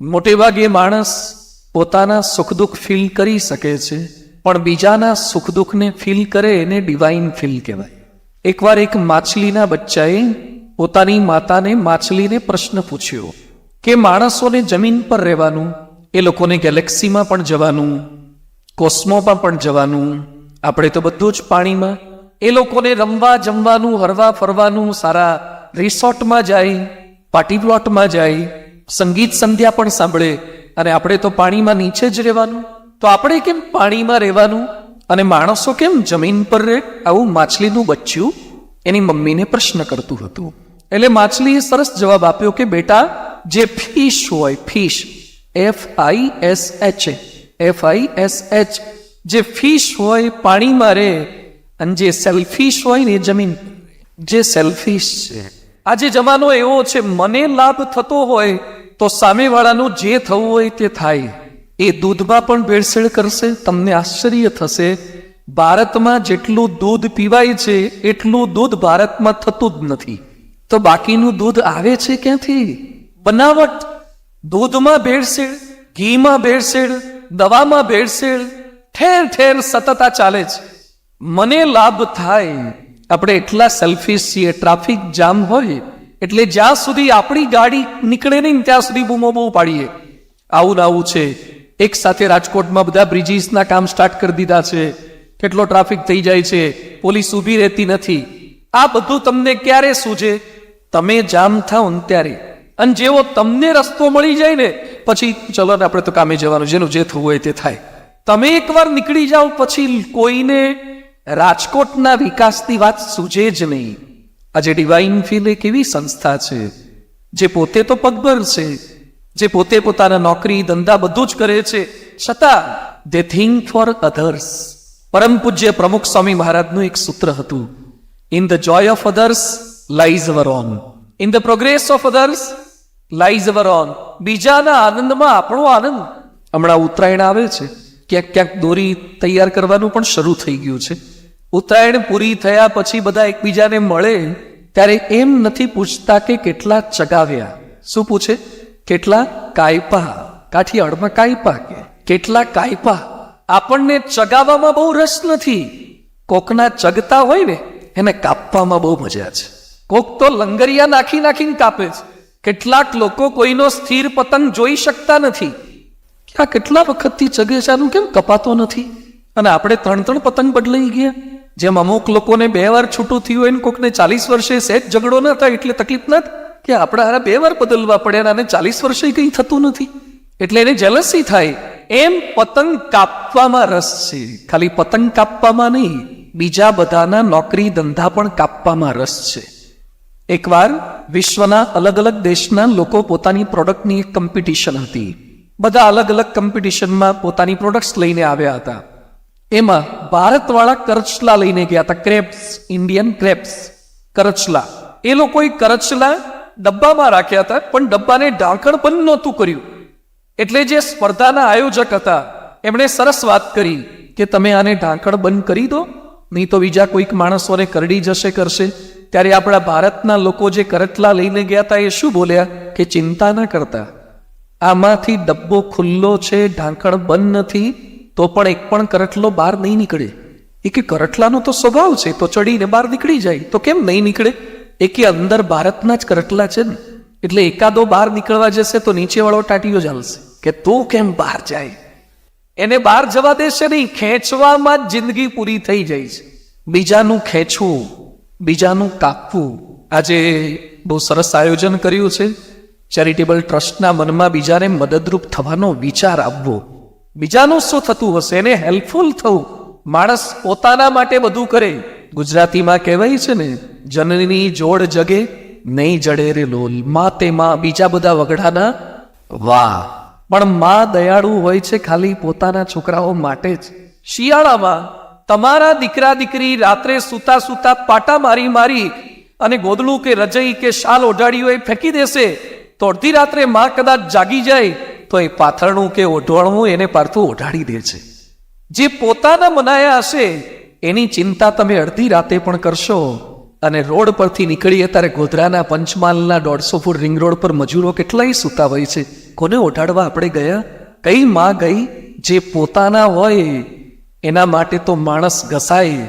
મોટે ભાગે માણસ પોતાના સુખ દુઃખ ફીલ કરી શકે છે, પણ બીજાના સુખ દુઃખને ફીલ કરે એને ડિવાઇન ફીલ કહેવાય. એકવાર એક માછલીના બચ્ચાએ પોતાની માતાને માછલીને પ્રશ્ન પૂછ્યો કે માણસોને જમીન પર રહેવાનું, એ લોકોને ગેલેક્સીમાં પણ જવાનું, કોસ્મોમાં પણ જવાનું, આપણે તો બધું જ પાણીમાં, એ લોકોને રમવા જમવાનું હરવા ફરવાનું, સારા રિસોર્ટમાં જાય, પાર્ટી પ્લોટમાં જાય, સંગીત સંધ્યા પણ સાંભળે, અને આપણે તો પાણીમાં નીચે જ રહેવાનું. તો આપણે કેમ પાણીમાં રહેવાનું અને માણસો કેમ જમીન પર રહે? આવું માછલીનું બચ્ચું એની મમ્મીને પ્રશ્ન કરતું હતું. એટલે માછલીએ સરસ જવાબ આપ્યો કે બેટા, જે ફિશ હોય, ફિશ FISH, જે ફિશ હોય પાણીમાં રહે, અને જે સેલ્ફિશ હોય ને એ જમીન, જે સેલ્ફિશ છે. આજે જમાનો એવો છે, મને લાભ થતો હોય તો સામેવાળાનું જે થવું હોય તે થાય. એ દૂધમાં પણ ભેળસેળ કરશે. તમને આશ્ચર્ય થશે, ભારતમાં જેટલું દૂધ પીવાય છે એટલું દૂધ ભારતમાં થતું જ નથી. તો બાકીનું દૂધ આવે છે ક્યાંથી? બનાવટ. દૂધમાં ભેળસેળ, ઘીમાં ભેળસેળ, દવામાં ભેળસેળ, ઠેર ઠેર સતત આ ચાલે છે. મને લાભ થાય, આપણે એટલા સેલ્ફિશ છીએ. ટ્રાફિક જામ હોય એટલે જ્યાં સુધી આપણી ગાડી નીકળે નહીં ત્યાં સુધી બૂમો બૂમ પાડીએ, આવું ને આવું છે. એક સાથે રાજકોટમાં બધા બ્રિજીસના કામ સ્ટાર્ટ કરી દીધા છે, કેટલો ટ્રાફિક થઈ જાય છે, પોલીસ ઊભી રહેતી નથી. આ બધું તમને ક્યારે સૂઝે? તમે જામ થાવ ને ત્યારે. અને જેવો તમને રસ્તો મળી જાય ને પછી ચલો ને આપણે તો કામે જવાનું, જેનું જે થવું હોય તે થાય. તમે એકવાર નીકળી જાઓ પછી કોઈને રાજકોટના વિકાસની વાત સૂઝે જ નહીં. આજે ડિવાઇન ફીલ એક એવી સંસ્થા છે જે પોતે તો પગભર છે, જે પોતે પોતાના નોકરી ધંધા બધું જ કરે છે, છતાં દે થિંક ફોર અધર્સ. પરમ પૂજ્ય પ્રમુખ સ્વામી મહારાજનું એક સૂત્ર હતું, in the Joy of others lies hour on, in the progress of others lies hour on. બીજાના આનંદમાં આપણો આનંદ. હમણાં ઉત્તરાયણ આવે છે, ક્યાંક ક્યાંક દોરી તૈયાર કરવાનું પણ શરૂ થઈ ગયું છે. ઉત્તરાયણ પૂરી થયા પછી બધા એકબીજાને મળે ત્યારે એમ નથી પૂછતા કે કેટલા ચગાવ્યા. શું પૂછે? કેટલા કાયપા. કાઠિયાવાડમાં કાયપા કે કેટલા કાયપા. આપણને ચગાવવામાં બહુ રસ નથી. કોકના ચગતા હોય ને એને કાપવામાં બહુ મજા છે. કોક તો લંગરિયા નાખી નાખીને કાપે છે. કેટલાક લોકો કોઈનો સ્થિર પતંગ જોઈ શકતા નથી. આ કેટલા વખતથી ચગે છે, આનું કેમ કપાતો નથી? અને આપણે 3 પતંગ બદલાઈ ગયા. જેમ અમુક લોકોને 2 વાર છૂટું થયું હોય ને કોકને 40 વર્ષે સહેજ ઝઘડો ન થાય એટલે તકલીફ ના કે આપણે હારા 2 વાર બદલવા પડ્યા અને 40 વર્ષે કંઈ થતું નથી એટલે એને જેલસી થાય. એમ પતંગ કાપવામાં રસ છે. ખાલી પતંગ કાપવામાં નહીં, બીજા બધાના નોકરી ધંધા પણ કાપવામાં રસ છે. એકવાર વિશ્વના અલગ અલગ દેશના લોકો પોતાની પ્રોડક્ટની એક કોમ્પિટિશન હતી. બધા અલગ અલગ કોમ્પિટિશનમાં પોતાની પ્રોડક્ટ્સ લઈને આવ્યા હતા. એમાં ભારતવાળા કરચલા લઈને ગયા હતા. ક્રેબ્સ, ઇન્ડિયન ક્રેબ્સ, કરચલા. એ લોકોએ કરચલા ડબ્બામાં રાખ્યા હતા, પણ ડબ્બાને ઢાંકણ બંધ નહોતું કર્યું. એટલે જે સ્પર્ધાના આયોજક હતા એમણે સરસ વાત કરી કે તમે આને ઢાંકણ બંધ કરી દો, નહીં તો બીજા કોઈક માણસોને કરડી જશે કરશે. ત્યારે આપણા ભારતના લોકો જે કરચલા લઈને ગયા હતા એ શું બોલ્યા કે ચિંતા ના કરતા, આમાંથી ડબ્બો ખુલ્લો છે, ઢાંકણ બંધ નથી, તો પણ એક પણ કરટલો બહાર નહીં નીકળે. એ કે કરટલાનો તો સ્વભાવ છે, તો ચડીને બહાર નીકળી જાય, તો કેમ નહીં નીકળે? એ કે અંદર ભારતના જ કરટલા છે ને, એટલે એકાદો બહાર નીકળવા જશે તો નીચેવાળો ટાટીઓ ચાલશે કે તું કેમ બહાર જાય. એને બહાર જવા દેશે નહીં, ખેંચવામાં જ જિંદગી પૂરી થઈ જાય છે. બીજાનું ખેંચવું, બીજાનું કાપવું. આજે બહુ સરસ આયોજન કર્યું છે. ચેરિટેબલ ટ્રસ્ટના મનમાં બીજાને મદદરૂપ થવાનો વિચાર આવવો. બીજાનું શું થતું હશે એને હેલ્પફુલ થવું. માણસ પોતાના માટે બધું કરે. ગુજરાતીમાં કહેવાય છે ને, જનની જોડ જગે નહીં જડે રે લોલ. માં તેમાં બીજા બધા વગડાના વાહ, પણ માં દયાળુ હોય છે ખાલી પોતાના છોકરાઓ માટે જ. શિયાળામાં તમારા દીકરા દીકરી રાત્રે સૂતા સૂતા પાટા મારી મારી અને ગોદડું કે રજઈ કે શાલ ઓઢાડી હોય ફેંકી દેશે, તો અડધી રાત્રે માં કદાચ જાગી જાય તો એ પાથરણું કે ઓઢવાણું એને પારતું ઓઢાડી દે છે. જે પોતાના મનાયા હશે એની ચિંતા તમે અડધી રાતે પણ કરશો અને રોડ પરથી નીકળીએ ત્યારે ગોધરાના પંચમહાલના 150 ફૂટ રિંગ રોડ પર મજૂરો કેટલાય સૂતા હોય છે. કોને ઓઢાડવા આપણે ગયા? કઈ માં ગઈ? જે પોતાના હોય એના માટે તો માણસ ઘસાય,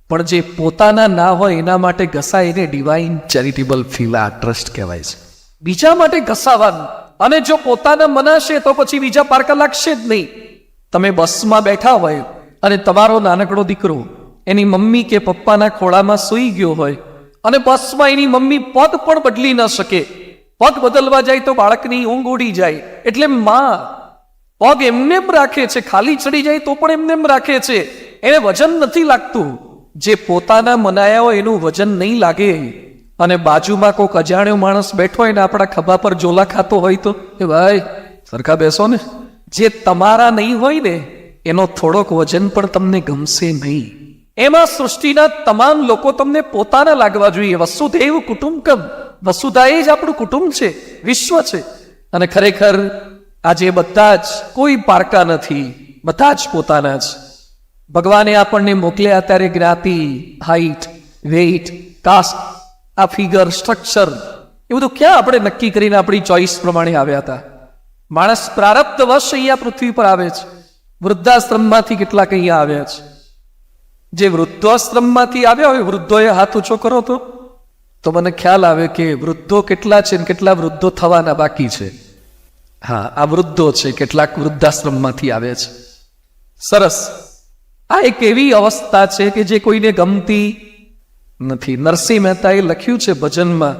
પણ જે પોતાના ના હોય એના માટે ઘસાય એને ડિવાઇન ચેરિટેબલ ફીલા ટ્રસ્ટ કહેવાય છે. બીજા માટે ઘસાવાનું, અને જો પોતાના મનાશે તો પછી બીજા પારકા લાગશે જ નહીં. તમે બસમાં બેઠા હોય અને તમારો નાનકડો દીકરો એની મમ્મી કે પપ્પાના ખોળામાં સૂઈ ગયો હોય અને બસમાં એની મમ્મી પગ પણ બદલી ન શકે, પગ બદલવા જાય તો બાળકની ઊંઘ ઉડી જાય, એટલે માં પગ એમને રાખે છે, ખાલી ચડી જાય તો પણ એમને રાખે છે, એને વજન નથી લાગતું. જે પોતાના મનાયા હોય એનું વજન નહીં લાગે. અને બાજુમાં કોઈક અજાણ્યો માણસ બેઠો હોય ને આપણા ખભા પર જોલા ખાતો હોય તો એ ભાઈ સરખા બેસો ને. જે તમારા નહીં હોય ને એનો થોડોક વજન પણ તમને ગમશે નહીં. એમાં સૃષ્ટિના તમામ લોકો તમને પોતાના લાગવા જોઈએ. વસુધૈવ કુટુંબકમ, વસુધા એ જ આપણું કુટુંબ છે, વિશ્વ છે. અને ખરેખર આજે બધા જ કોઈ પારકા નથી, બધા જ પોતાના જ. ભગવાને આપણને મોકલ્યા ત્યારે જ્ઞાતિ, હાઈટ, વેઇટ, કાસ્ટ, આ ફિગર, સ્ટ્રક્ચર એ બધું ક્યાં આપણે નક્કી કરીને આપણી ચોઈસ પ્રમાણે આવ્યા હતા? માણસ પ્રારબ્ધ વશ અહીંયા પૃથ્વી પર આવે છે. વૃદ્ધાશ્રમમાંથી કેટલાક અહીંયા આવ્યા છે. જે વૃદ્ધાશ્રમમાંથી આવ્યા હોય વૃદ્ધોએ હાથ ઊંચો કરો તો મને ખ્યાલ આવે કે વૃદ્ધો કેટલા છે ને કેટલા વૃદ્ધો થવાના બાકી છે. હા, આ વૃદ્ધો છે, કેટલાક વૃદ્ધાશ્રમમાંથી આવે છે. સરસ. આ એક એવી અવસ્થા છે કે જે કોઈને ગમતી નથી. નરસિંહ મહેતાએ લખ્યું છે ભજનમાં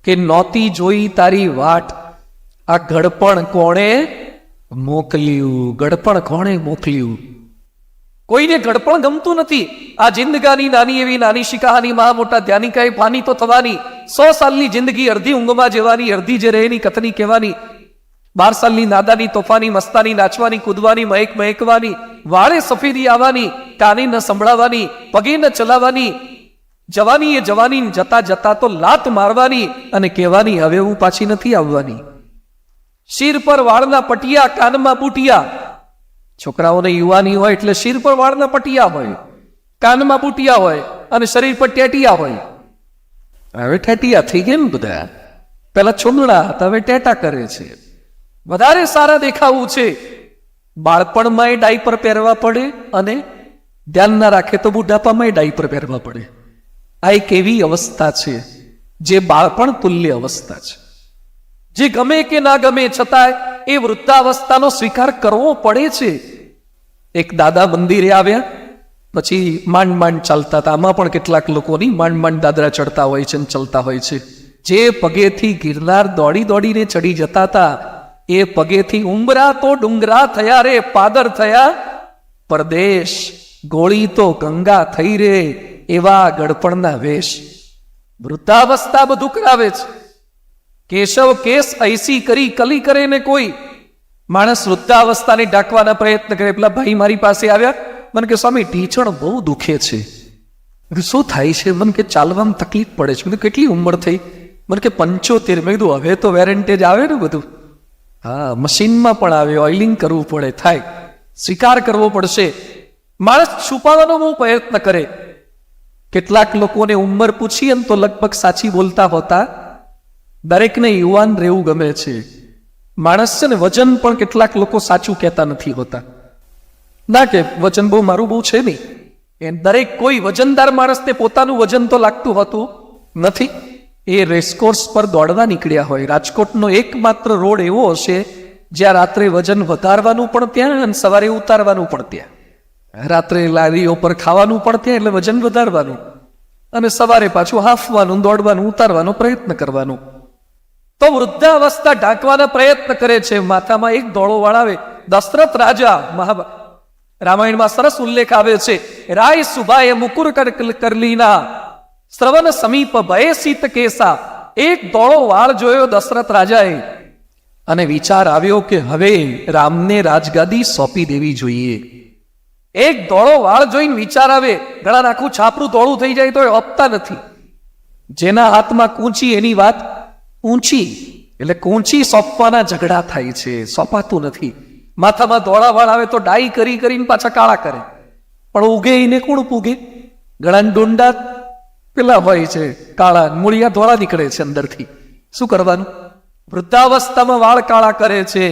કે નોતી જોઈ તારી વાટ, આ ઘડપણ કોણે મોકલ્યું? ઘડપણ કોણે મોકલ્યું? કોઈને ઘડપણ ગમતું નથી. આ જિંદગાની નાની એવી નાની શિકાહાની મહા મોટા ધ્યાની કાંઈ પાની તો થવાની. 100 સાલની જિંદગી અડધી ઊંઘમાં જવાની, અડધી જે રહેની કથની કહેવાની. 12 સાલની નાદાની તોફાની મસ્તાની, નાચવાની કૂદવાની, મહેકવાની, વાળે સફેદી આવવાની, કાને ન સંભળાવાની, પગે ન ચલાવવાની. જવાની એ જવાની, જતા જતા તો લાત મારવાની અને કહેવાની હવે હું પાછી નથી આવવાની. શિર પર વાળના પટિયા, કાનમાં બુટિયા. છોકરાઓને યુવાની હોય એટલે શિર પર વાળના પટિયા હોય, કાનમાં બુટિયા હોય અને શરીર પર ટેટિયા હોય. હવે ટેટિયા થઈ ગયા ને બધા. પેલા છોમડા હતા, હવે ટેટા કરે છે. વધારે સારા દેખાવું છે. બાળપણમાં ડાયપર પહેરવા પડે અને ધ્યાન ના રાખે તો બુઢાપામાં ડાયપર પહેરવા પડે. આ એક એવી અવસ્થા છે જે બાળપણ તુલ્ય અવસ્થા છે. જે ગમે કે ના ગમે છતાં એ વૃદ્ધાવસ્થાનો સ્વીકાર કરવો પડે છે. એક દાદા મંદિરે આવ્યા, પછી માંડ ચાલતા હતા. આમાં પણ કેટલાક લોકોની માંડ દાદરા ચડતા હોય છે, ચલતા હોય છે. જે પગેથી ગિરનાર દોડીને ચડી જતા હતા એ પગેથી ઉંબરા તો ડુંગરા થયા રે, પાદર થયા પરદેશ, ગોળી તો ગંગા થઈ રે, એવા ગડપણના વેશ. વૃદ્ધાવસ્થા બધું કરાવે છે. કેશવ કેસ ऐसी કરી કલી કરે ને કોઈ. માણસ વૃદ્ધાવસ્થાને ઢાંકવાના પ્રયત્ન કરે. પેલા ભાઈ મારી પાસે આવ્યા, મને કે સ્વામી ઢીંચણ બહુ દુખે છે. શું થાય છે? મને કે ચાલવામાં તકલીફ પડે છે. મેં કેટલી ઉંમર થઈ? મને કે 75. મેં કીધું હવે તો વેરેન્ટેજ આવે ને બધું. હા, મશીનમાં પણ આવે, ઓઇલિંગ કરવું પડે, થાય, સ્વીકાર કરવો પડશે. માણસ છુપાવવાનો બહુ પ્રયત્ન કરે. કેટલાક લોકોને ઉંમર પૂછીએ ને તો લગભગ સાચી બોલતા હોતા. દરેકને યુવાન રહેવું ગમે છે. માણસ છે ને વજન પણ કેટલાક લોકો સાચું કહેતા નથી હોતા. ના કે વજન બહુ મારું બહુ છે નહીં. એ દરેક કોઈ વજનદાર માણસને પોતાનું વજન તો લાગતું હોતું નથી. એ રેસકોર્સ પર દોડવા નીકળ્યા હોય. રાજકોટનો એકમાત્ર રોડ એવો હશે જ્યાં રાત્રે વજન વધારવાનું પણ ત્યાં અને સવારે ઉતારવાનું પણ ત્યાં. રાત્રે લારીઓ પર ખાવાનું પણ ત્યાં, એટલે વજન વધારવાનું, અને સવારે પાછું હાફવાનું, દોડવાનું, ઉતારવાનો પ્રયત્ન કરવાનો. તો વૃદ્ધાવસ્થા ઢાંકવાના પ્રયત્ન કરે છે. માથામાં એક દોડો વાળાવે. દશરથ રાજા, રામાયણમાં સરસ ઉલ્લેખ આવે છે. રાય સુભાએ મુકુર કરલીના શ્રવણ સમીપ ભય શીત કેસા. એક દોડો વાળ જોયો દશરથ રાજાએ અને વિચાર આવ્યો કે હવે રામને રાજગાદી સોંપી દેવી જોઈએ. એક દોડો વાળ જોઈને વિચાર આવે. ગળા આખું છાપરું દોડું થઈ જાય તો એ આપતા નથી. જેના હાથમાં કૂંચી એની વાત ઊંચી, એટલે કૂંચી સોંપવાના ઝઘડા થાય છે, સોંપાતું નથી. માથામાં દોડા વાળ આવે તો ડાઈ કરીને પાછા કાળા કરે, પણ ઉગે એને કોણ પૂગે? ગળાના ડુંડા પેલા હોય છે કાળા, મૂળિયા ધોળા નીકળે છે અંદરથી. શું કરવાનું? વૃદ્ધાવસ્થામાં વાળ કાળા કરે છે,